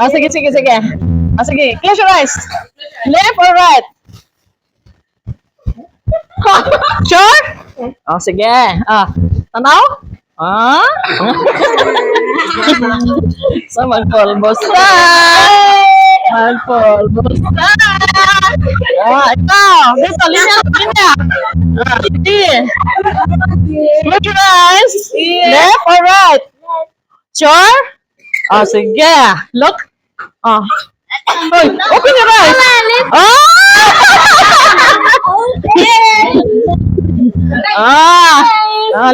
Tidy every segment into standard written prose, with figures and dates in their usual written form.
Sige, sige, sige. Sige. Close your eyes. Left or right? Sure? Sige. Tanaw? So, magpulbos na. Magpulbos na. Ikaw. Dito, linya. Sige. Close your eyes. Left or right? Sure? Sige. Look. Oy, open your eyes.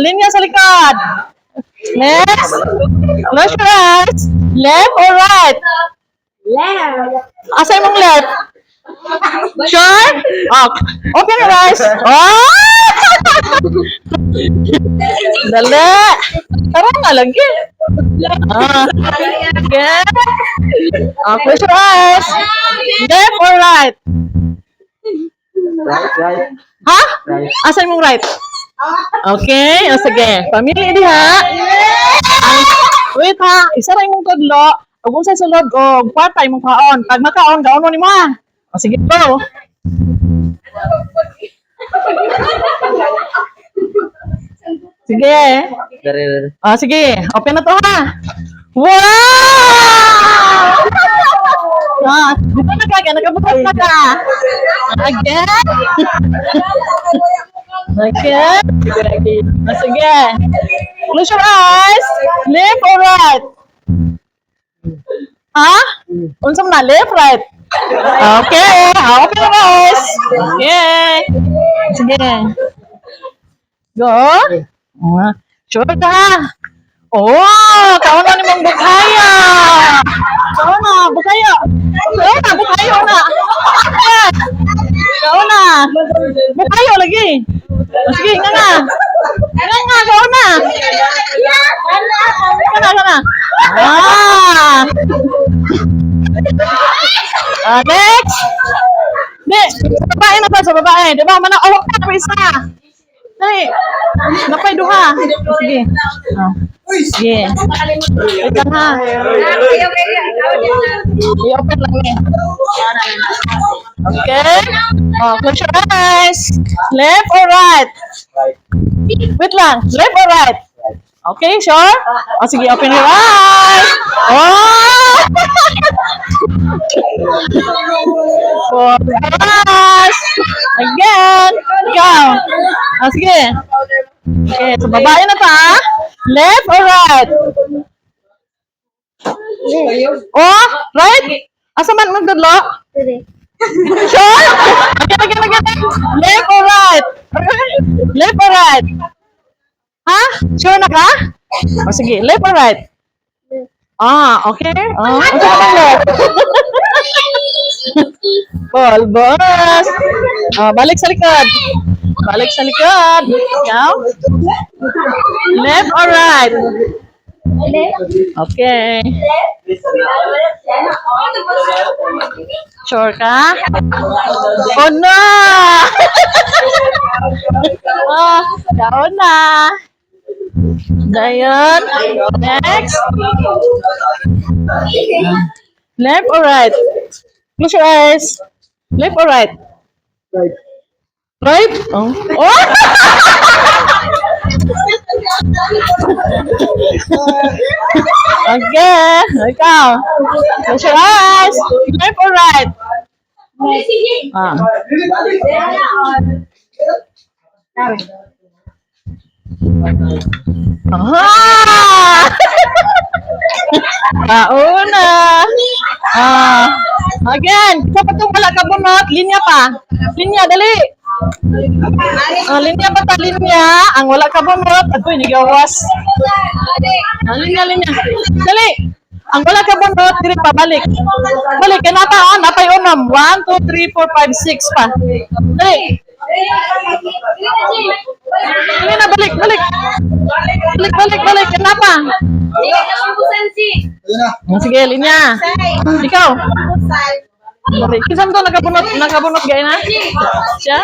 Linya sa likod. Next. Close your eyes. Left or right? Left. Asa mong left? Sure? Open your eyes. Dali. Tara nga lagi. Again. Close your eyes. Left or right? Right. Ha? Asan mong right? Okay. Sige. Pamili diha. Wait ha. Isa rin mong tudlo. Kung unsay sulod o kwarta imong kaon. Pag makaon, gaon mo ni mo ha. Sige po. Sige. Dari. Sige. Open na to ha. Wow! Dito na ka. Nakabukas na ka. Again. Again. Sige. Close your eyes. Left or right? Unsam na? Left, right? Okay. Open your eyes. Okay. Sige. Go. Sure ka. Kaon na ni mong bukaya. Kaon na, bukaya. Bukayo na. Kaon na. Bukayo lagi. Sige, nga nga. Kaon na. Kana. Next. Sa babae. Diba, manawak ka na isa. Dali. Napay duha. Sige. Sige. Wait lang ha. I-open lang eh. Okay. Close your eyes. Left or right? Wait lang. Left or right? Okay, sure? Sige, open your eyes. Focus. Again. Ikaw. Sige. Okay, so babae na ta. Left or right? Right? Asa man magdudlo? Sure? Again. Left or right? Left or right? Ha? Sure na ka? Sige, left or right? Okay. Asa man left? Polbos. Balik sa likod. Ikaw? Left or right? Okay. Sure ka? No! Down na. Dayon. Next. Left or right? Close your eyes. Left or right? Right. Right? Okay. Ikaw. Close your eyes. Left or right? Una. Again. Kapag itong wala ka bunot, linya pa. Linya, dali. Linya pa ta, linya. Ang wala ka bunot, ato inigawas. Linya. Dali. Ang wala ka bunot, dili pa, balik. Balik, kanata, napay unam. 1, 2, 3, 4, 5, 6 pa. Dali. Dali na, balik. Balik, kanapa. Sige, linya. Ikaw. Kisam to nakabunot gaya na? Siya?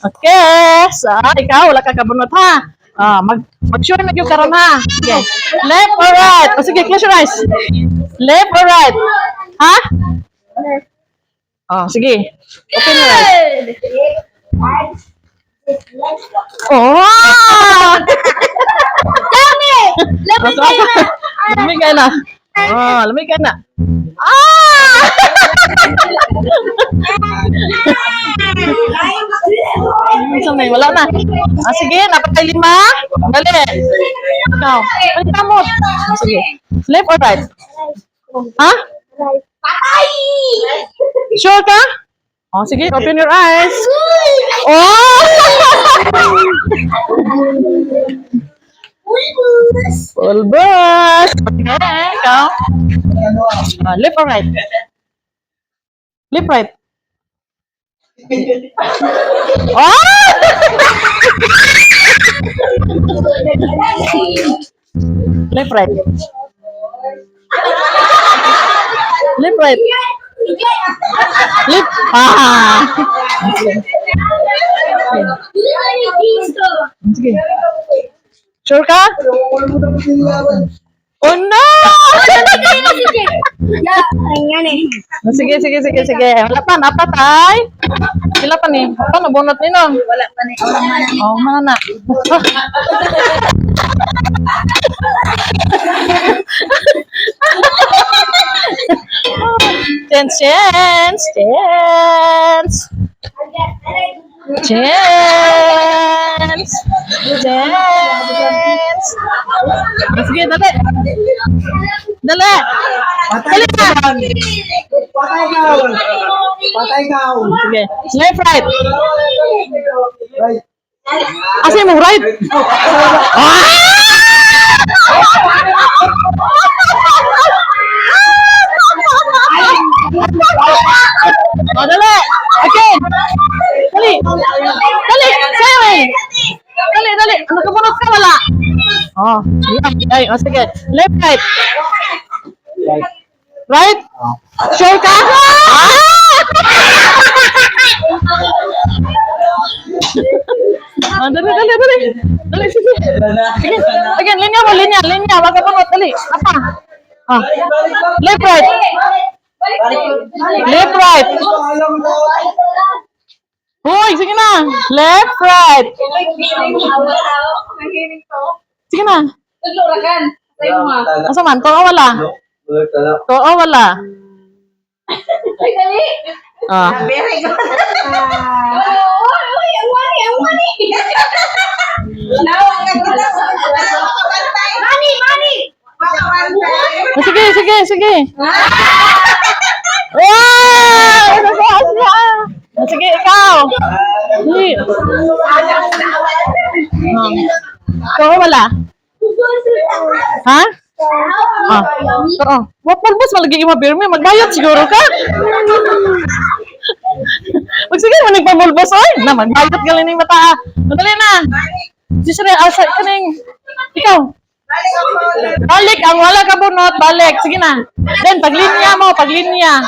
Okay. So, ikaw, wala ka kabunot ha. Mag-sure na yung karon ha. Sige. Left or right? O sige, close your eyes. Left or right? Ha? Sige. Open your eyes. Oh! Lamig ka na. Lamig ka na. Samay, wala na. Sige, napatay 5. Dali. Ikaw. Ano kamot? Sige. Left or right? Ha? Patay! Sure ka? Sige, open your eyes. Oh! Pulbos! Okay, ikaw. Left or right? Left right? Oh! Left right? Left right? Left? Sige. Sure ka? Oh no! Sige. Wala pa, napatay. Sila pa ni. Apa nabunot ni no? Wala pa ni. Mana na? Chance. Sige, dali. Dali ka. Patay ka. Sige. Left, right. Right. Asa mo right? Dali. Okay. Dali. Sorry. Dali. Ano ka bunot ka wala? Sige. Left, right. Right? Sure ka? Dali. Dali, sige. Sige, linya. Wag ka bunot, dali. Apa? Left, right. Left, right. Hoy, sige na. Left, right. Sige na. Asa man? To wala. Very good. Ang money. Sige. Wow! Sige, ikaw. Dali. To wala. Ha? What pulbos malagi yung mabirme? Magbayad siguro ka? Sige, manigpamulbos, oy. Magbayad ka lang yung mata. Madali na. Sisire, asa, kaning. Ikaw. Balik, ang wala ka bunot, balik. Sige na. Then, paglinya mo. Dali na.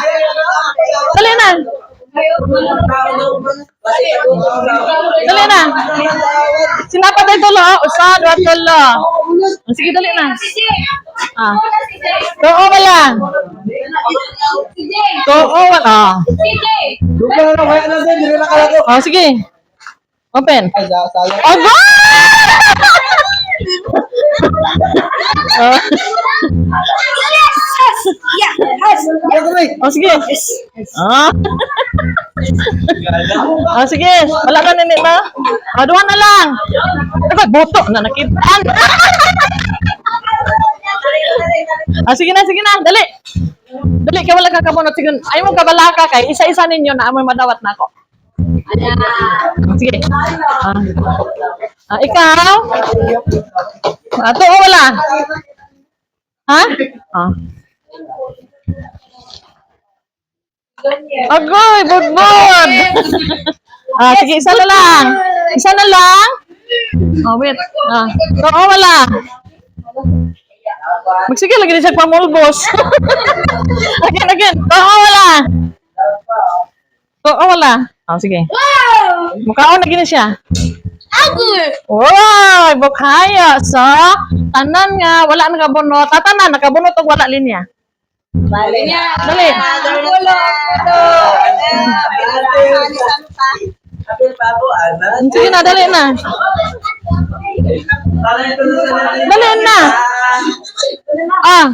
Dali na. Sinapa tayo tulo, usa, dua tulo. Sige, dali na. Oo, wala. Duka na kaya na din, hindi na kalako. Sige. Open. Ay, sayang. Aba! Sige. Sige. Wala ka nini na. Duha na lang. Boto na nakitaan. Sige na. Dali. Dali, kaya wala ka kabunot. Sige, ayaw mo kabalaka kay isa-isa ninyo na amoy madawat na ako. Sige. Ikaw? Ito o wala? Ha? Agoy, budbud! Sige, isa na lang. Wait. Ito o wala? Magsige, lagi din siya pamulbos. Again. Ito o wala? Ito o wala? Sige. Mukhaon na gini siya. Oy, bukhaya sa tanan nga wala nakabunot. Tanan nakabunot og wala linya. Balik niya. Dali. Apil pa ako, anan. Sige na, dali na. Dali na. Ah,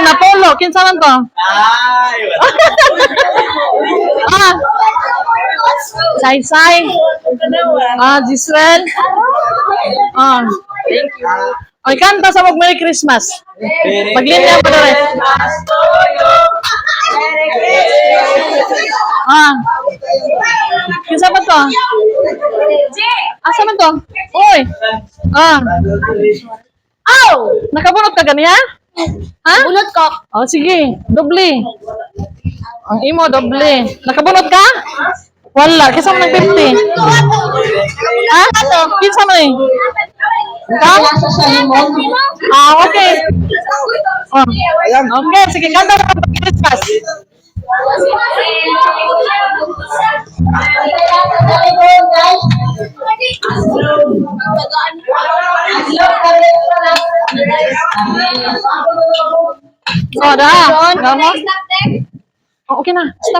napolo. Kinsa man to? Ay, Ah, Sai. Ah, Giselle. Ah. Thank you. Oy, kanta sa mag Merry Christmas. Paglinya mo dere. Ah. Kinsa man to? Asa man to? Oy. Ah. Aw! Nakabunot ka ganiya? Ha? Bunot ko. Oh, sige. Doble. Ang imo, doble. Nakabunot ka? Wala. Kisa mo ng 50. Ha? Kinsa mo eh? Ka? Sa limon. Ah, okay. Oh. Ayan. Okay, sige. Kanta na ng Christmas. Oh, dah. Dah mo? Oh, okay na. Stop.